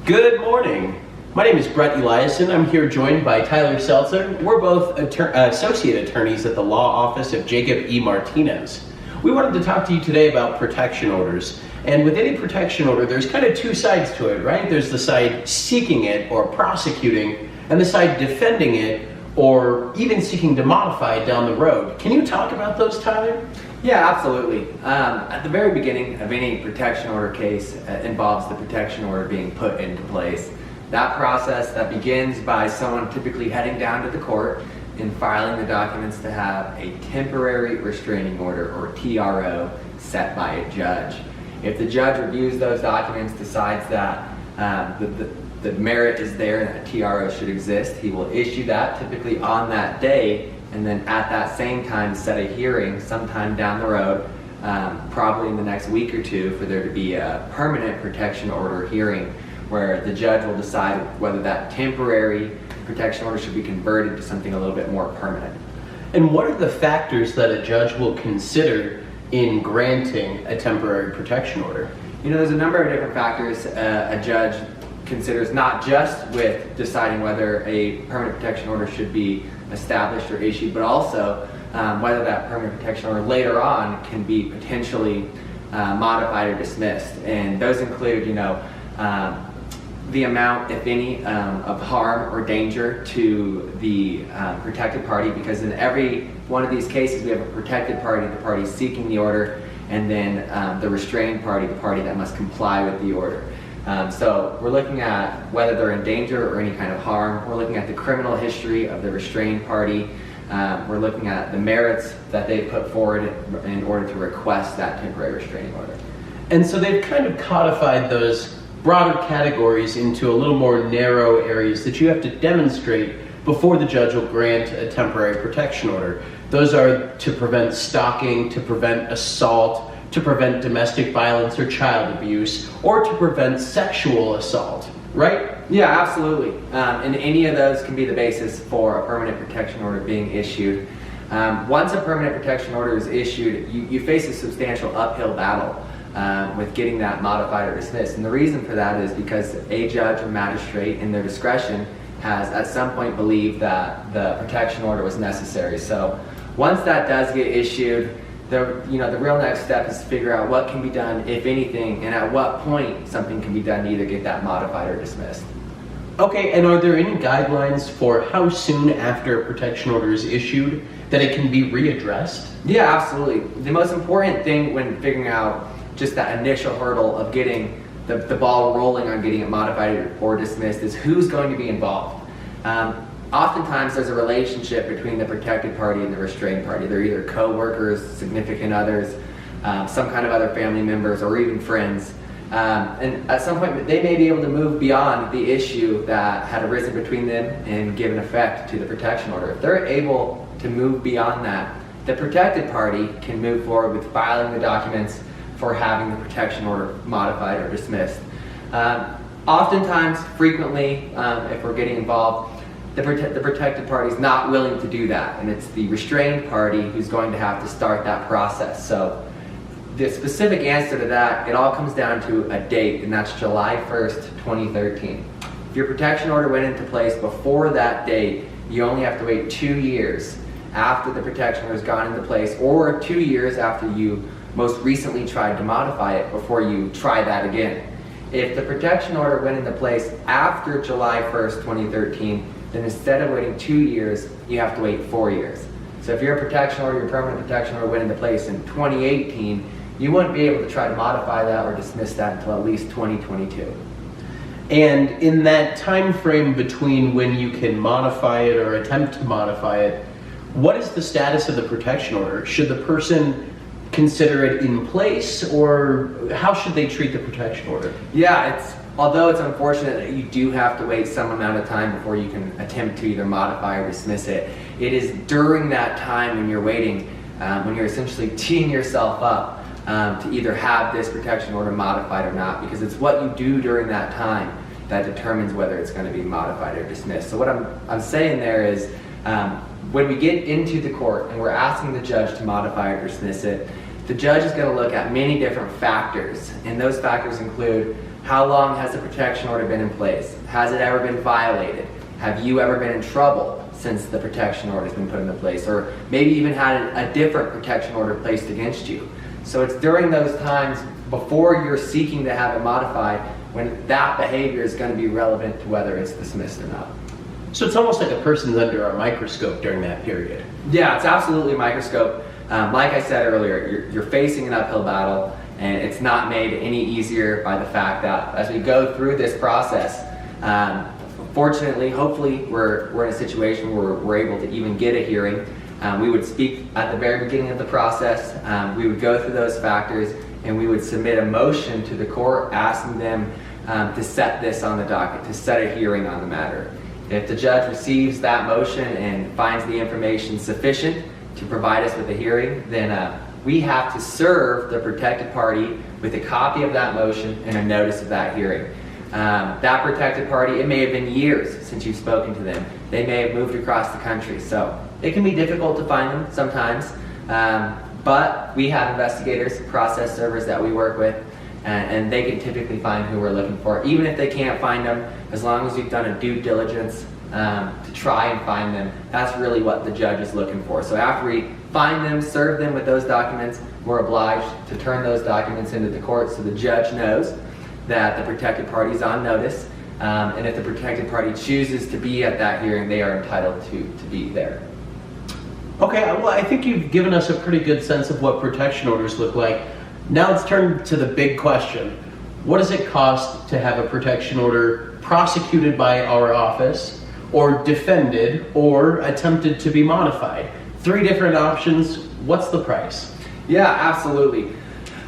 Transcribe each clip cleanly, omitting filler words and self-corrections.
Good morning. My name is Brett Eliasen. I'm here joined by Tyler Selcer. We're both associate attorneys at the law office of Jacob E. Martinez. We wanted to talk to you today about protection orders. And with any protection order, there's kind of two sides to it, right? There's the side seeking it or prosecuting, and the side defending it or even seeking to modify it down the road. Can you talk about those, Tyler? Yeah, absolutely. At the very beginning of any protection order case involves the protection order being put into place. That process that begins by someone typically heading down to the court and filing the documents to have a temporary restraining order, or TRO, set by a judge. If the judge reviews those documents, decides that the merit is there and a TRO should exist, he will issue that typically on that day, and then at that same time set a hearing sometime down the road, probably in the next week or two, for there to be a permanent protection order hearing where the judge will decide whether that temporary protection order should be converted to something a little bit more permanent. And what are the factors that a judge will consider in granting a temporary protection order? You know, there's a number of different factors a judge considers, not just with deciding whether a permanent protection order should be established or issued, but also whether that permanent protection order later on can be potentially modified or dismissed. And those include, the amount, if any, of harm or danger to the protected party, because in every one of these cases we have a protected party, the party seeking the order, and then the restrained party, the party that must comply with the order. So we're looking at whether they're in danger or any kind of harm. We're looking at the criminal history of the restrained party. We're looking at the merits that they put forward in order to request that temporary restraining order. And so they've kind of codified those broader categories into a little more narrow areas that you have to demonstrate before the judge will grant a temporary protection order. Those are to prevent stalking, to prevent assault, to prevent domestic violence or child abuse, or to prevent sexual assault, right? Yeah, absolutely. And any of those can be the basis for a permanent protection order being issued. Once a permanent protection order is issued, you face a substantial uphill battle with getting that modified or dismissed. And the reason for that is because a judge or magistrate in their discretion has at some point believed that the protection order was necessary. So once that does get issued, the real next step is to figure out what can be done, if anything, and at what point something can be done to either get that modified or dismissed. Okay, and are there any guidelines for how soon after a protection order is issued that it can be readdressed? Yeah, absolutely. The most important thing when figuring out just that initial hurdle of getting the ball rolling on getting it modified or dismissed is who's going to be involved. Oftentimes there's a relationship between the protected party and the restrained party. They're either co-workers, significant others, some kind of other family members, or even friends. And at some point they may be able to move beyond the issue that had arisen between them and give an effect to the protection order. If they're able to move beyond that, the protected party can move forward with filing the documents for having the protection order modified or dismissed. Oftentimes, frequently, if we're getting involved, the protected party is not willing to do that, and it's the restrained party who's going to have to start that process. So the specific answer to that, it all comes down to a date, and that's July 1st, 2013. If your protection order went into place before that date, you only have to wait 2 years after the protection order has gone into place, or 2 years after you most recently tried to modify it before you try that again. If the protection order went into place after July 1st, 2013, then instead of waiting 2 years, you have to wait 4 years. So if your protection order, your permanent protection order went into place in 2018, you wouldn't be able to try to modify that or dismiss that until at least 2022. And in that time frame between when you can modify it or attempt to modify it, what is the status of the protection order? Should the person consider it in place, or how should they treat the protection order? Yeah, although it's unfortunate that you do have to wait some amount of time before you can attempt to either modify or dismiss it, it is during that time when you're waiting, when you're essentially teeing yourself up to either have this protection order modified or not, because it's what you do during that time that determines whether it's going to be modified or dismissed. So what I'm saying there is, when we get into the court and we're asking the judge to modify or dismiss it, the judge is going to look at many different factors, and those factors include How long has the protection order been in place? Has it ever been violated? Have you ever been in trouble since the protection order has been put into place? Or maybe even had a different protection order placed against you. So it's during those times before you're seeking to have it modified when that behavior is going to be relevant to whether it's dismissed or not. So it's almost like a person's under a microscope during that period. Yeah, it's absolutely a microscope. Like I said earlier, you're facing an uphill battle, and it's not made any easier by the fact that as we go through this process, fortunately, hopefully, we're in a situation where we're able to even get a hearing. We would speak at the very beginning of the process. We would go through those factors, and we would submit a motion to the court asking them to set this on the docket, to set a hearing on the matter. If the judge receives that motion and finds the information sufficient to provide us with a hearing, then we have to serve the protected party with a copy of that motion and a notice of that hearing. That protected party, it may have been years since you've spoken to them. They may have moved across the country, so it can be difficult to find them sometimes. But we have investigators, process servers that we work with, and they can typically find who we're looking for. Even if they can't find them, as long as we've done a due diligence to try and find them, that's really what the judge is looking for. So after we find them, serve them with those documents, we're obliged to turn those documents into the court so the judge knows that the protected party is on notice. And if the protected party chooses to be at that hearing, they are entitled to be there. Okay, well, I think you've given us a pretty good sense of what protection orders look like. Now let's turn to the big question. What does it cost to have a protection order prosecuted by our office, or defended, or attempted to be modified? 3 different options. What's the price? Yeah, absolutely.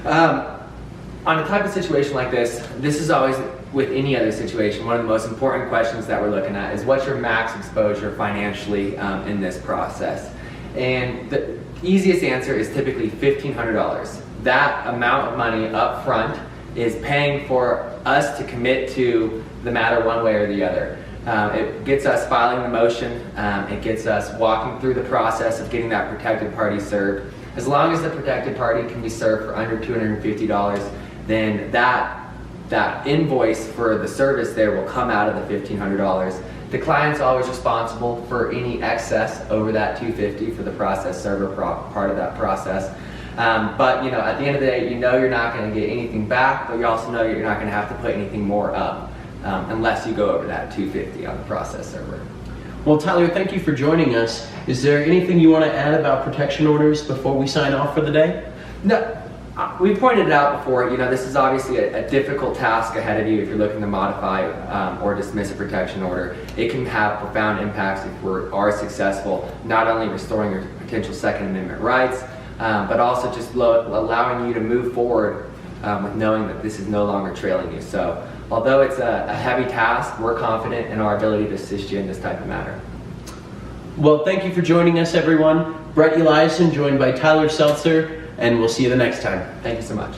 On a type of situation like this is always, with any other situation, one of the most important questions that we're looking at is what's your max exposure financially in this process? And the easiest answer is typically $1,500. That amount of money up front is paying for us to commit to the matter one way or the other. It gets us filing the motion, it gets us walking through the process of getting that protected party served. As long as the protected party can be served for under $250, then that invoice for the service there will come out of the $1,500. The client's always responsible for any excess over that $250 for the process server part of that process. But at the end of the day, you're not going to get anything back, but you also know you're not going to have to put anything more up unless you go over that $250 on the process server. Well, Tyler, thank you for joining us. Is there anything you want to add about protection orders before we sign off for the day? No. We pointed it out before, this is obviously a difficult task ahead of you if you're looking to modify or dismiss a protection order. It can have profound impacts if we are successful, not only restoring your potential Second Amendment rights, but also just allowing you to move forward with knowing that this is no longer trailing you. So although it's a heavy task, we're confident in our ability to assist you in this type of matter. Well, thank you for joining us, everyone. Brett Eliasen, joined by Tyler Selcer, and we'll see you the next time. Thank you so much.